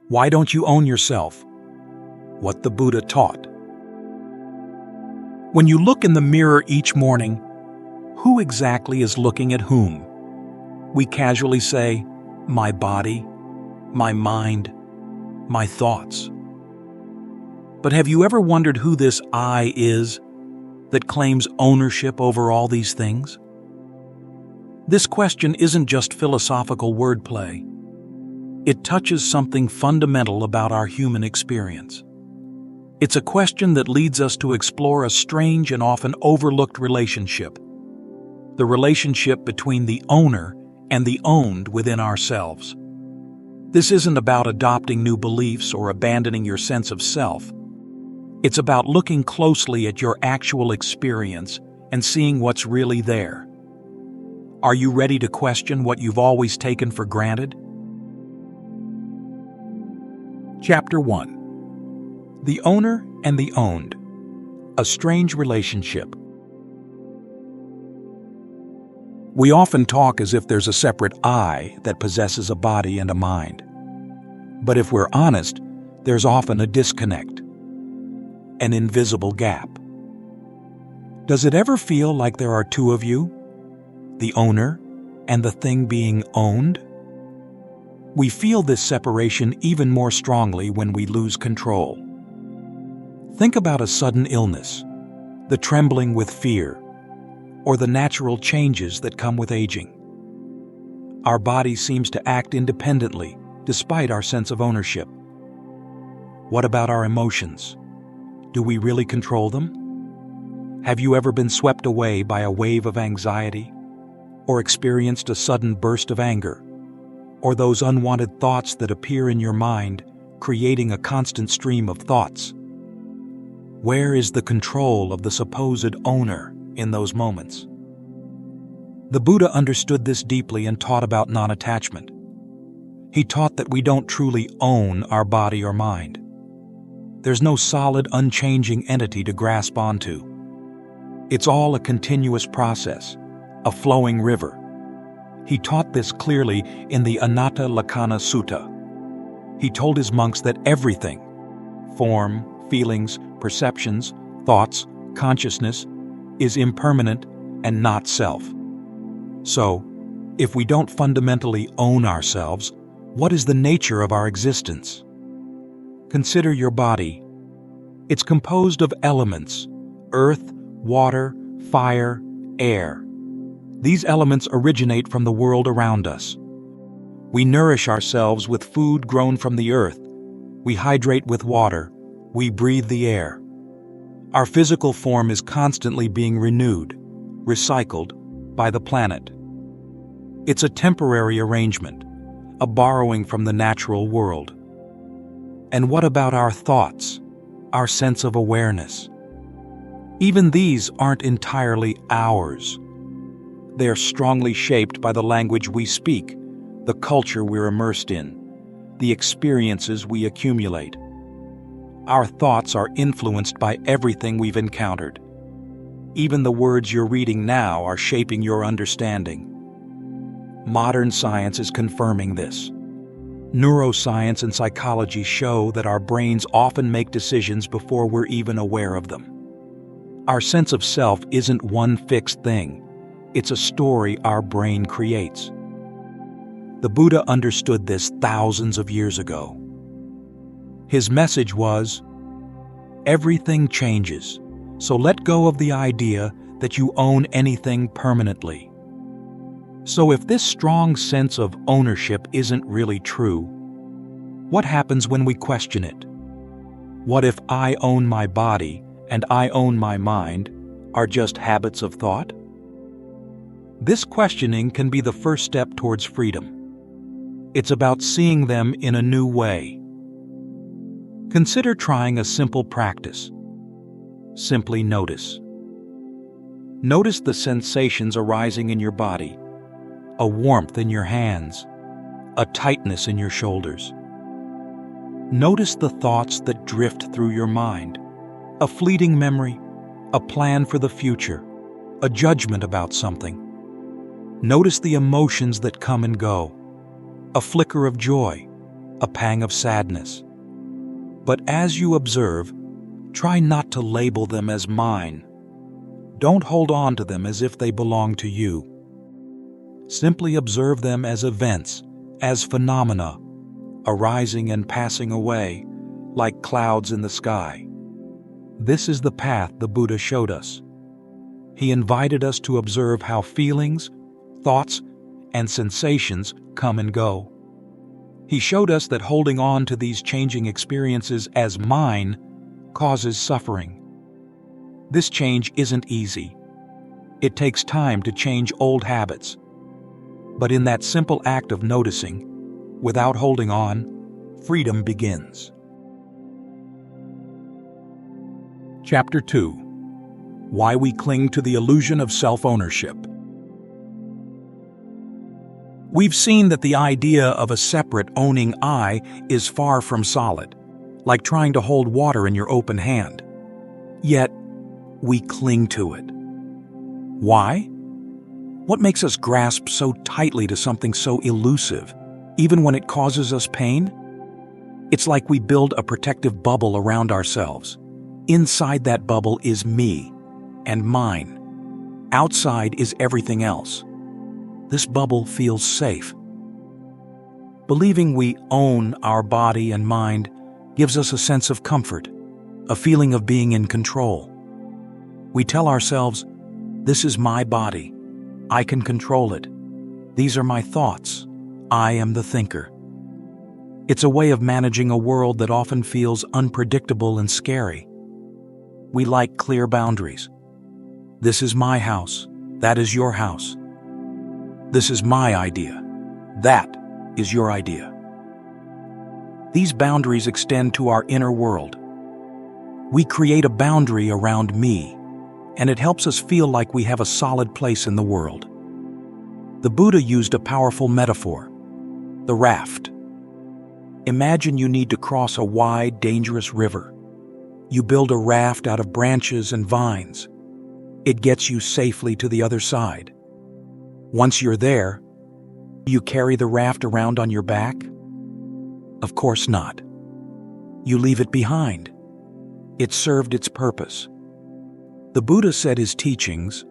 Why don't you own yourself? What the Buddha taught. When you look in the mirror each morning, who exactly is looking at whom? We casually say, my body, my mind, my thoughts. But have you ever wondered who this I is that claims ownership over all these things? This question isn't just philosophical wordplay. It touches something fundamental about our human experience. It's a question that leads us to explore a strange and often overlooked relationship. The relationship between the owner and the owned within ourselves. This isn't about adopting new beliefs or abandoning your sense of self. It's about looking closely at your actual experience and seeing what's really there. Are you ready to question what you've always taken for granted? Chapter 1. The Owner and the Owned. A Strange Relationship. We often talk as if there's a separate I that possesses a body and a mind. But if we're honest, there's often a disconnect, an invisible gap. Does it ever feel like there are two of you? The owner and the thing being owned? We feel this separation even more strongly when we lose control. Think about a sudden illness, the trembling with fear, or the natural changes that come with aging. Our body seems to act independently despite our sense of ownership. What about our emotions? Do we really control them? Have you ever been swept away by a wave of anxiety, or experienced a sudden burst of anger, or those unwanted thoughts that appear in your mind, creating a constant stream of thoughts? Where is the control of the supposed owner in those moments? The Buddha understood this deeply and taught about non-attachment. He taught that we don't truly own our body or mind. There's no solid, unchanging entity to grasp onto. It's all a continuous process, a flowing river. He taught this clearly in the Anatta Lakkhana Sutta. He told his monks that everything, form, feelings, perceptions, thoughts, consciousness, is impermanent and not self. So, if we don't fundamentally own ourselves, what is the nature of our existence? Consider your body. It's composed of elements: earth, water, fire, air. These elements originate from the world around us. We nourish ourselves with food grown from the earth. We hydrate with water. We breathe the air. Our physical form is constantly being renewed, recycled by the planet. It's a temporary arrangement, a borrowing from the natural world. And what about our thoughts, our sense of awareness? Even these aren't entirely ours. They are strongly shaped by the language we speak, the culture we're immersed in, the experiences we accumulate. Our thoughts are influenced by everything we've encountered. Even the words you're reading now are shaping your understanding. Modern science is confirming this. Neuroscience and psychology show that our brains often make decisions before we're even aware of them. Our sense of self isn't one fixed thing. It's a story our brain creates. The Buddha understood this thousands of years ago. His message was, everything changes, so let go of the idea that you own anything permanently. So if this strong sense of ownership isn't really true, what happens when we question it? What if I own my body and I own my mind are just habits of thought? This questioning can be the first step towards freedom. It's about seeing them in a new way. Consider trying a simple practice. Simply notice. Notice the sensations arising in your body, a warmth in your hands, a tightness in your shoulders. Notice the thoughts that drift through your mind, a fleeting memory, a plan for the future, a judgment about something. Notice the emotions that come and go, a flicker of joy, a pang of sadness. But as you observe, try not to label them as mine. Don't hold on to them as if they belong to you. Simply observe them as events, as phenomena, arising and passing away, like clouds in the sky. This is the path the Buddha showed us. He invited us to observe how feelings, thoughts, and sensations come and go. He showed us that holding on to these changing experiences as mine causes suffering. This change isn't easy. It takes time to change old habits. But in that simple act of noticing, without holding on, freedom begins. Chapter 2. Why we cling to the illusion of self-ownership. We've seen that the idea of a separate owning I is far from solid, like trying to hold water in your open hand. Yet, we cling to it. Why? What makes us grasp so tightly to something so elusive, even when it causes us pain? It's like we build a protective bubble around ourselves. Inside that bubble is me and mine. Outside is everything else. This bubble feels safe. Believing we own our body and mind gives us a sense of comfort, a feeling of being in control. We tell ourselves, "This is my body. I can control it. These are my thoughts. I am the thinker." It's a way of managing a world that often feels unpredictable and scary. We like clear boundaries. This is my house. That is your house. This is my idea. That is your idea. These boundaries extend to our inner world. We create a boundary around me, and it helps us feel like we have a solid place in the world. The Buddha used a powerful metaphor: the raft. Imagine you need to cross a wide, dangerous river. You build a raft out of branches and vines. It gets you safely to the other side. Once you're there, you carry the raft around on your back? Of course not. You leave it behind. It served its purpose. The Buddha said his teachings,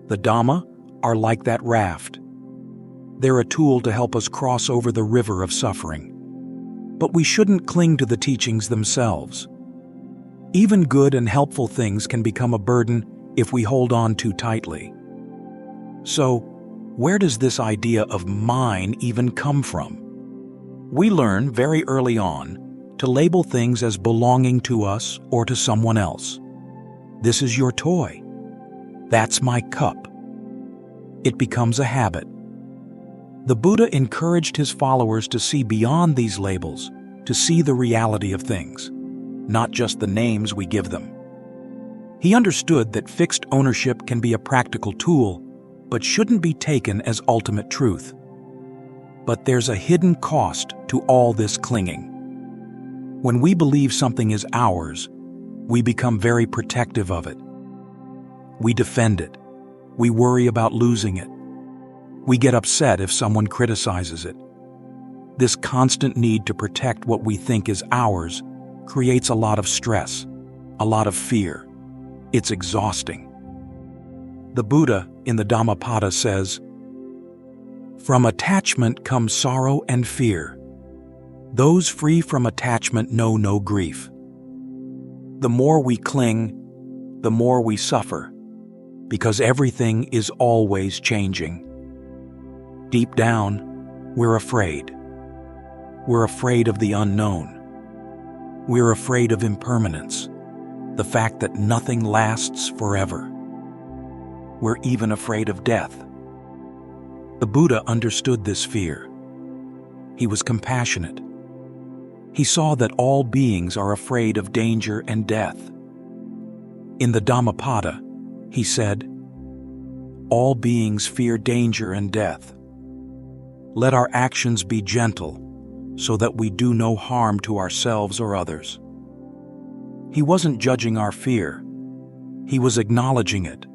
the Dhamma, are like that raft. They're a tool to help us cross over the river of suffering. But we shouldn't cling to the teachings themselves. Even good and helpful things can become a burden if we hold on too tightly. So, where does this idea of mine even come from? We learn very early on to label things as belonging to us or to someone else. This is your toy. That's my cup. It becomes a habit. The Buddha encouraged his followers to see beyond these labels, to see the reality of things, not just the names we give them. He understood that fixed ownership can be a practical tool, but shouldn't be taken as ultimate truth. But there's a hidden cost to all this clinging. When we believe something is ours, we become very protective of it. We defend it. We worry about losing it. We get upset if someone criticizes it. This constant need to protect what we think is ours creates a lot of stress, a lot of fear. It's exhausting. The Buddha in the Dhammapada says, "From attachment comes sorrow and fear. Those free from attachment know no grief." The more we cling, the more we suffer, because everything is always changing. Deep down, we're afraid. We're afraid of the unknown. We're afraid of impermanence, the fact that nothing lasts forever. We're even afraid of death. The Buddha understood this fear. He was compassionate. He saw that all beings are afraid of danger and death. In the Dhammapada, he said, "All beings fear danger and death. Let our actions be gentle, so that we do no harm to ourselves or others." He wasn't judging our fear. He was acknowledging it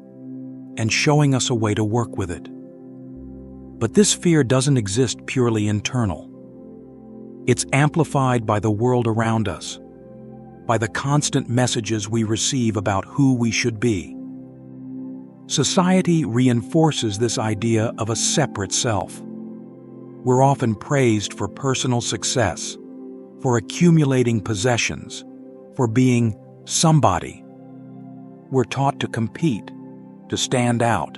and showing us a way to work with it. But this fear doesn't exist purely internal. It's amplified by the world around us, by the constant messages we receive about who we should be. Society reinforces this idea of a separate self. We're often praised for personal success, for accumulating possessions, for being somebody. We're taught to compete, to stand out,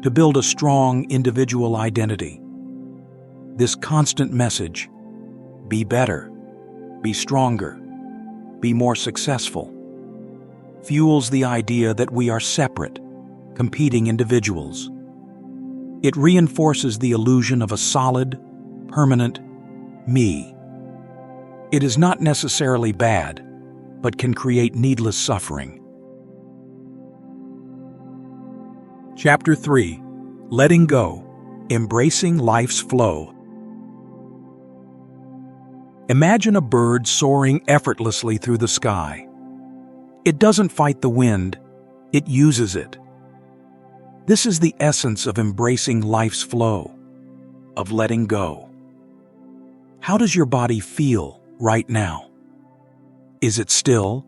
to build a strong individual identity. This constant message, be better, be stronger, be more successful, fuels the idea that we are separate, competing individuals. It reinforces the illusion of a solid, permanent me. It is not necessarily bad, but can create needless suffering. Chapter 3. Letting Go, Embracing Life's Flow. Imagine a bird soaring effortlessly through the sky. It doesn't fight the wind, it uses it. This is the essence of embracing life's flow, of letting go. How does your body feel right now? Is it still,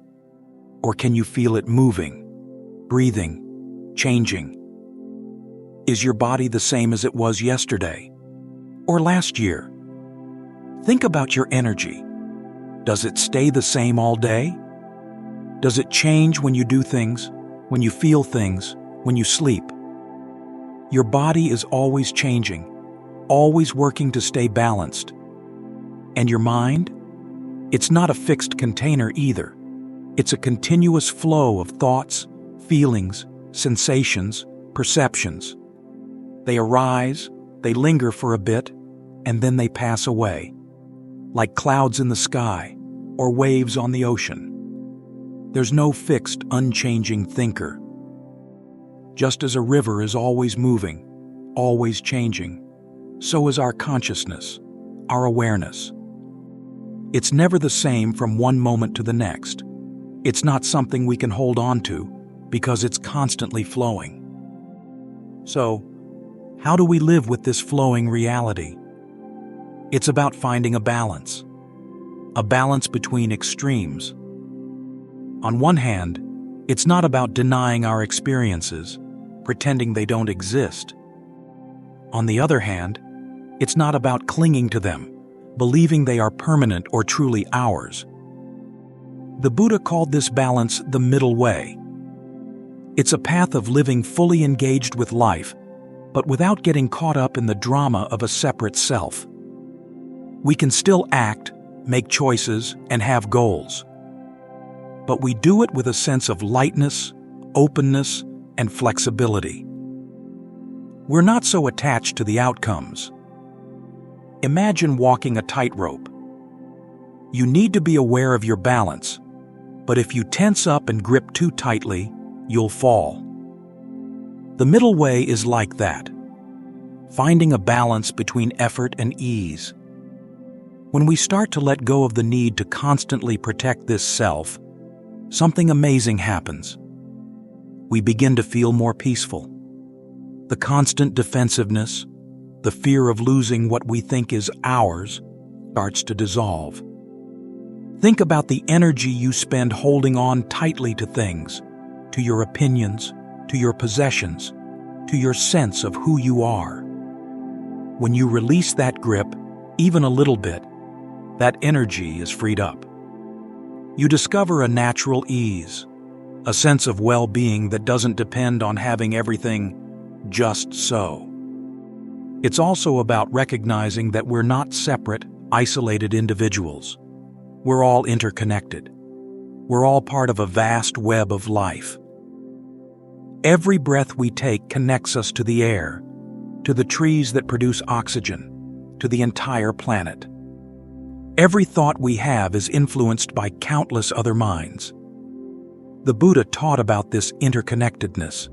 or can you feel it moving, breathing, changing? Is your body the same as it was yesterday, or last year? Think about your energy. Does it stay the same all day? Does it change when you do things, when you feel things, when you sleep? Your body is always changing, always working to stay balanced. And your mind? It's not a fixed container either. It's a continuous flow of thoughts, feelings, sensations, perceptions. They arise, they linger for a bit, and then they pass away, like clouds in the sky or waves on the ocean. There's no fixed, unchanging thinker. Just as a river is always moving, always changing, so is our consciousness, our awareness. It's never the same from one moment to the next. It's not something we can hold on to because it's constantly flowing. So, how do we live with this flowing reality? It's about finding a balance between extremes. On one hand, it's not about denying our experiences, pretending they don't exist. On the other hand, it's not about clinging to them, believing they are permanent or truly ours. The Buddha called this balance the middle way. It's a path of living fully engaged with life, but without getting caught up in the drama of a separate self. We can still act, make choices, and have goals. But we do it with a sense of lightness, openness, and flexibility. We're not so attached to the outcomes. Imagine walking a tightrope. You need to be aware of your balance, but if you tense up and grip too tightly, you'll fall. The middle way is like that, finding a balance between effort and ease. When we start to let go of the need to constantly protect this self, something amazing happens. We begin to feel more peaceful. The constant defensiveness, the fear of losing what we think is ours, starts to dissolve. Think about the energy you spend holding on tightly to things, to your opinions, to your possessions, to your sense of who you are. When you release that grip, even a little bit, that energy is freed up. You discover a natural ease, a sense of well-being that doesn't depend on having everything just so. It's also about recognizing that we're not separate, isolated individuals. We're all interconnected. We're all part of a vast web of life. Every breath we take connects us to the air, to the trees that produce oxygen, to the entire planet. Every thought we have is influenced by countless other minds. The Buddha taught about this interconnectedness.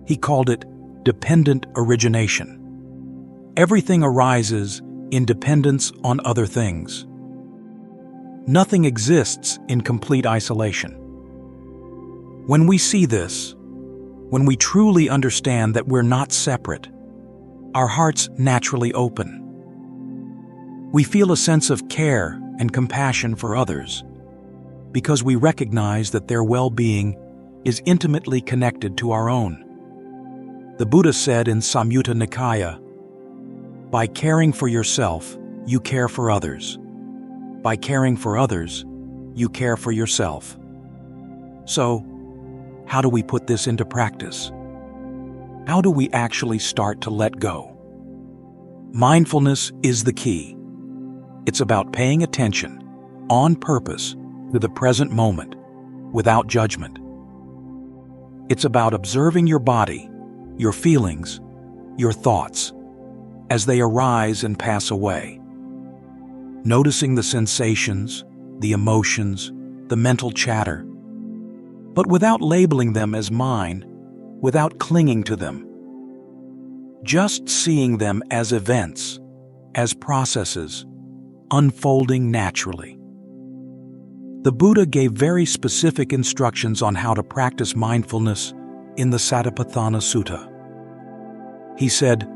He called it dependent origination. Everything arises in dependence on other things. Nothing exists in complete isolation. When we see this, when we truly understand that we're not separate, our hearts naturally open. We feel a sense of care and compassion for others because we recognize that their well-being is intimately connected to our own. The Buddha said in Samyutta Nikaya, "By caring for yourself, you care for others. By caring for others, you care for yourself." So, how do we put this into practice? How do we actually start to let go? Mindfulness is the key. It's about paying attention, on purpose, to the present moment, without judgment. It's about observing your body, your feelings, your thoughts, as they arise and pass away. Noticing the sensations, the emotions, the mental chatter, but without labeling them as mine, without clinging to them. Just seeing them as events, as processes, unfolding naturally. The Buddha gave very specific instructions on how to practice mindfulness in the Satipatthana Sutta. He said,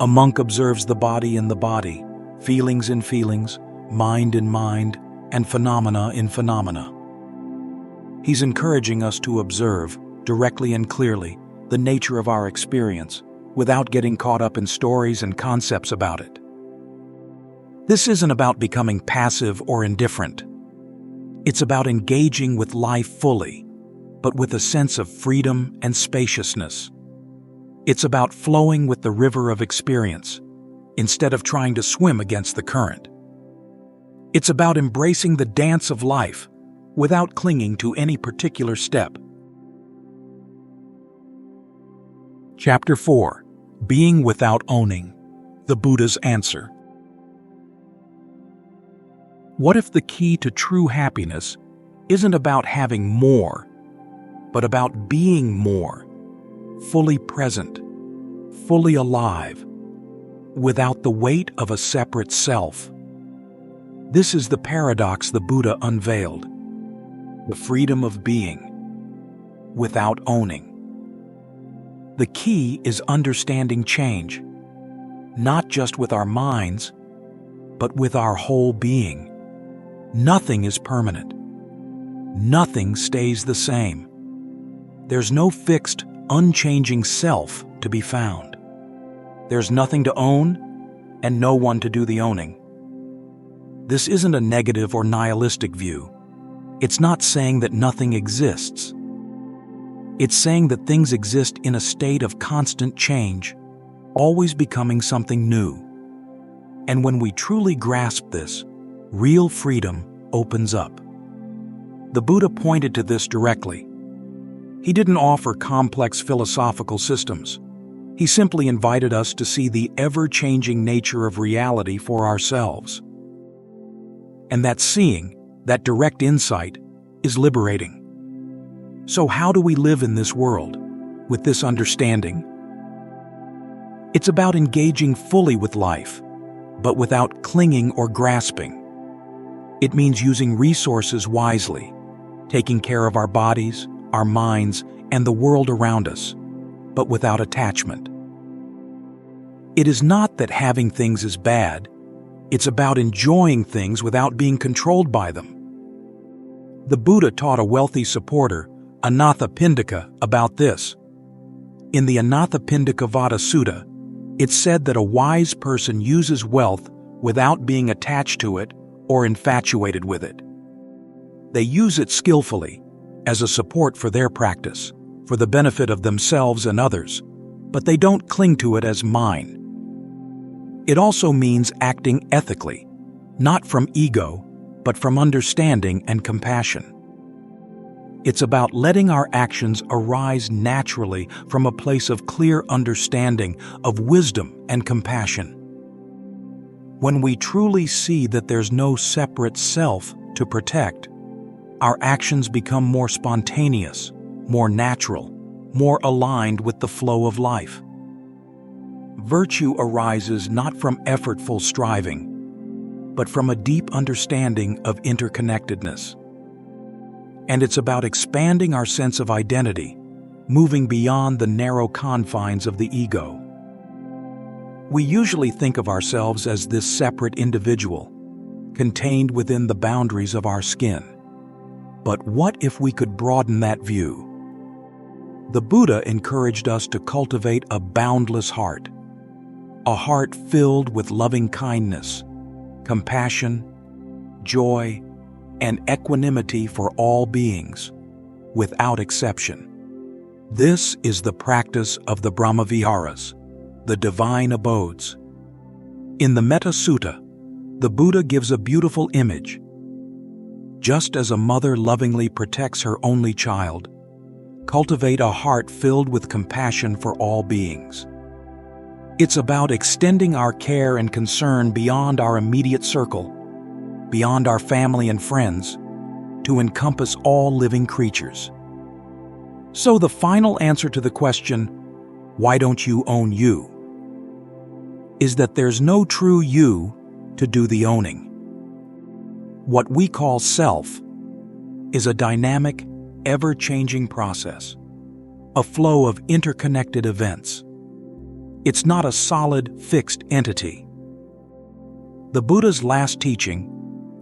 "A monk observes the body in the body, feelings in feelings, mind in mind, and phenomena in phenomena." He's encouraging us to observe, directly and clearly, the nature of our experience, without getting caught up in stories and concepts about it. This isn't about becoming passive or indifferent. It's about engaging with life fully, but with a sense of freedom and spaciousness. It's about flowing with the river of experience, instead of trying to swim against the current. It's about embracing the dance of life, without clinging to any particular step. Chapter 4. Being Without Owning. The Buddha's Answer. What if the key to true happiness isn't about having more, but about being more, fully present, fully alive, without the weight of a separate self? This is the paradox the Buddha unveiled, the freedom of being, without owning. The key is understanding change, not just with our minds, but with our whole being. Nothing is permanent. Nothing stays the same. There's no fixed, unchanging self to be found. There's nothing to own and no one to do the owning. This isn't a negative or nihilistic view. It's not saying that nothing exists. It's saying that things exist in a state of constant change, always becoming something new. And when we truly grasp this, real freedom opens up. The Buddha pointed to this directly. He didn't offer complex philosophical systems. He simply invited us to see the ever-changing nature of reality for ourselves. And that seeing, that direct insight, is liberating. So how do we live in this world, with this understanding? It's about engaging fully with life, but without clinging or grasping. It means using resources wisely, taking care of our bodies, our minds, and the world around us, but without attachment. It is not that having things is bad. It's about enjoying things without being controlled by them. The Buddha taught a wealthy supporter, Anathapindika, about this. In the Anathapindikavada Sutta, it's said that a wise person uses wealth without being attached to it or infatuated with it. They use it skillfully, as a support for their practice, for the benefit of themselves and others, but they don't cling to it as mine. It also means acting ethically, not from ego, but from understanding and compassion. It's about letting our actions arise naturally from a place of clear understanding, of wisdom and compassion. When we truly see that there's no separate self to protect, our actions become more spontaneous, more natural, more aligned with the flow of life. Virtue arises not from effortful striving, but from a deep understanding of interconnectedness. And it's about expanding our sense of identity, moving beyond the narrow confines of the ego. We usually think of ourselves as this separate individual, contained within the boundaries of our skin. But what if we could broaden that view? The Buddha encouraged us to cultivate a boundless heart, a heart filled with loving kindness, compassion, joy, and equanimity for all beings, without exception. This is the practice of the Brahmaviharas, the divine abodes. In the Metta Sutta, the Buddha gives a beautiful image. Just as a mother lovingly protects her only child, cultivate a heart filled with compassion for all beings. It's about extending our care and concern beyond our immediate circle, beyond our family and friends, to encompass all living creatures. So the final answer to the question, why don't you own you, is that there's no true you to do the owning. What we call self is a dynamic, ever-changing process, a flow of interconnected events. It's not a solid, fixed entity. The Buddha's last teaching,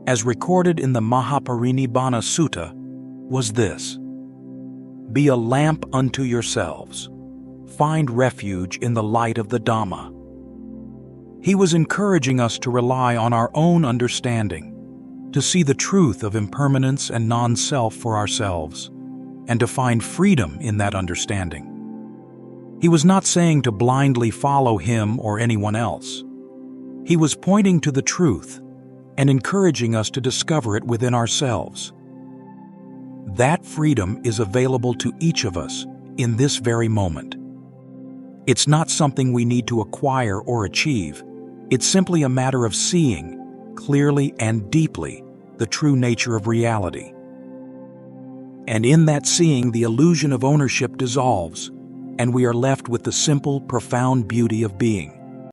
as recorded in the Mahaparinibbana Sutta, was this: be a lamp unto yourselves. Find refuge in the light of the Dhamma. He was encouraging us to rely on our own understanding, to see the truth of impermanence and non-self for ourselves, and to find freedom in that understanding. He was not saying to blindly follow him or anyone else. He was pointing to the truth and encouraging us to discover it within ourselves. That freedom is available to each of us in this very moment. It's not something we need to acquire or achieve. It's simply a matter of seeing, clearly and deeply, the true nature of reality. And in that seeing, the illusion of ownership dissolves, and we are left with the simple, profound beauty of being.